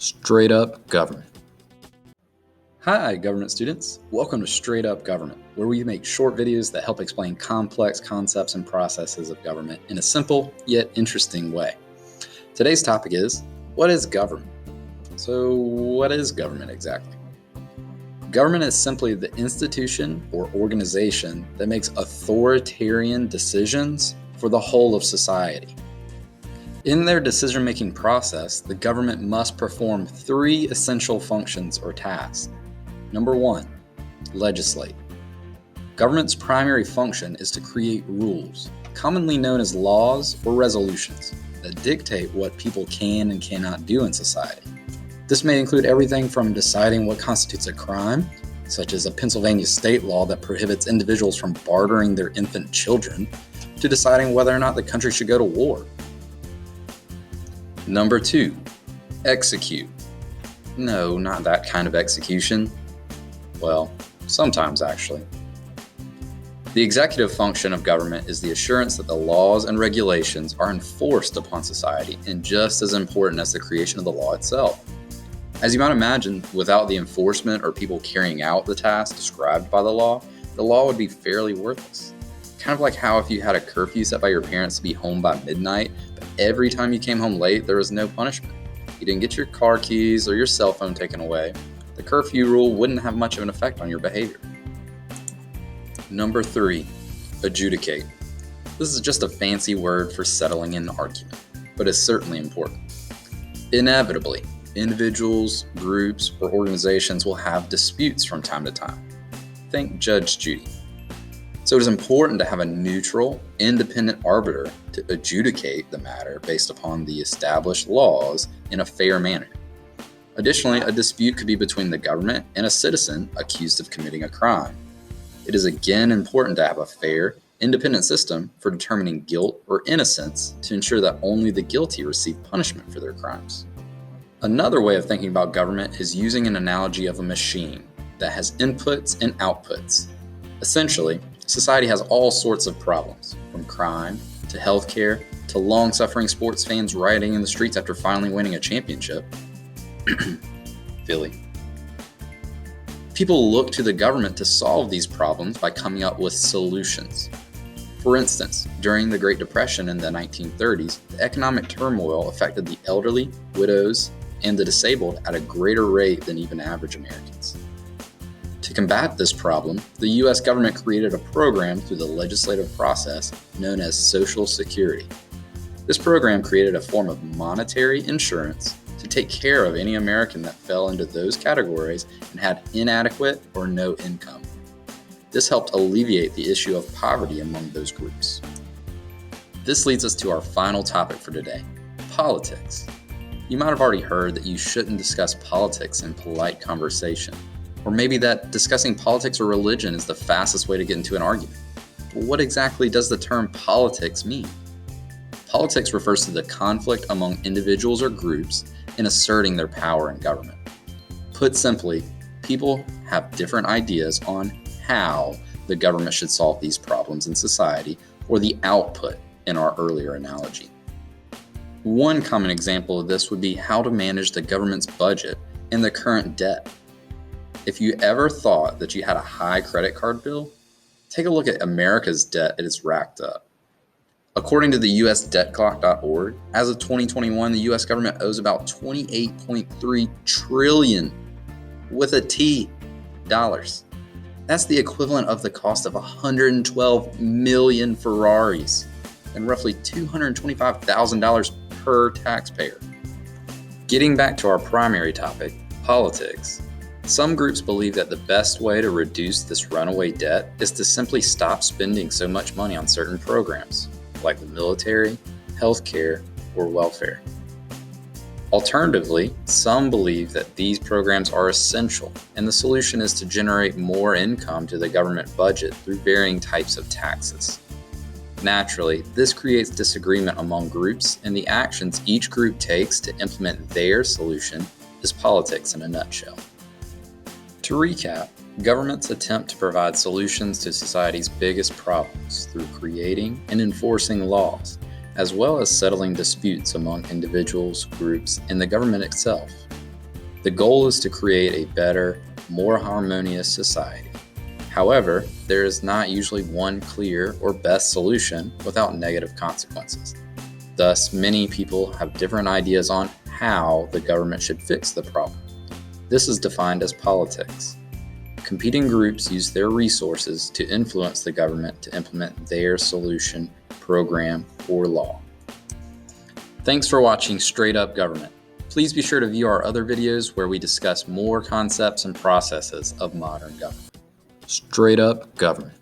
Straight Up Government. Hi, government students. Welcome to Straight Up Government, where we make short videos that help explain complex concepts and processes of government in a simple yet interesting way. Today's topic is, what is government? So, what is government exactly? Government is simply the institution or organization that makes authoritarian decisions for the whole of society. In their decision-making process, the government must perform three essential functions or tasks. Number 1, legislate. Government's primary function is to create rules, commonly known as laws or resolutions, that dictate what people can and cannot do in society. This may include everything from deciding what constitutes a crime, such as a Pennsylvania state law that prohibits individuals from bartering their infant children, to deciding whether or not the country should go to war. Number 2, execute. No, not that kind of execution. Well, sometimes actually. The executive function of government is the assurance that the laws and regulations are enforced upon society, and just as important as the creation of the law itself. As you might imagine, without the enforcement or people carrying out the tasks described by the law would be fairly worthless. Kind of like how if you had a curfew set by your parents to be home by midnight, but every time you came home late, there was no punishment. You didn't get your car keys or your cell phone taken away. The curfew rule wouldn't have much of an effect on your behavior. Number 3, adjudicate. This is just a fancy word for settling an argument, but it's certainly important. Inevitably, individuals, groups, or organizations will have disputes from time to time. Think Judge Judy. So it is important to have a neutral, independent arbiter to adjudicate the matter based upon the established laws in a fair manner. Additionally, a dispute could be between the government and a citizen accused of committing a crime. It is again important to have a fair, independent system for determining guilt or innocence to ensure that only the guilty receive punishment for their crimes. Another way of thinking about government is using an analogy of a machine that has inputs and outputs. Essentially, society has all sorts of problems, from crime to healthcare to long-suffering sports fans rioting in the streets after finally winning a championship. Philly. People look to the government to solve these problems by coming up with solutions. For instance, during the Great Depression in the 1930s, the economic turmoil affected the elderly, widows, and the disabled at a greater rate than even average Americans. To combat this problem, the U.S. government created a program through the legislative process known as Social Security. This program created a form of monetary insurance to take care of any American that fell into those categories and had inadequate or no income. This helped alleviate the issue of poverty among those groups. This leads us to our final topic for today, politics. You might have already heard that you shouldn't discuss politics in polite conversation. Or maybe that discussing politics or religion is the fastest way to get into an argument. But what exactly does the term politics mean? Politics refers to the conflict among individuals or groups in asserting their power in government. Put simply, people have different ideas on how the government should solve these problems in society, or the output in our earlier analogy. One common example of this would be how to manage the government's budget and the current debt. If you ever thought that you had a high credit card bill, take a look at America's debt it is racked up. According to the USDebtClock.org, as of 2021, the U.S. government owes about $28.3 trillion with a T dollars. That's the equivalent of the cost of 112 million Ferraris and roughly $225,000 per taxpayer. Getting back to our primary topic, politics. Some groups believe that the best way to reduce this runaway debt is to simply stop spending so much money on certain programs, like the military, healthcare, or welfare. Alternatively, some believe that these programs are essential, and the solution is to generate more income to the government budget through varying types of taxes. Naturally, this creates disagreement among groups, and the actions each group takes to implement their solution is politics in a nutshell. To recap, governments attempt to provide solutions to society's biggest problems through creating and enforcing laws, as well as settling disputes among individuals, groups, and the government itself. The goal is to create a better, more harmonious society. However, there is not usually one clear or best solution without negative consequences. Thus, many people have different ideas on how the government should fix the problem. This is defined as politics. Competing groups use their resources to influence the government to implement their solution, program, or law. Thanks for watching Straight Up Government. Please be sure to view our other videos where we discuss more concepts and processes of modern government. Straight Up Government.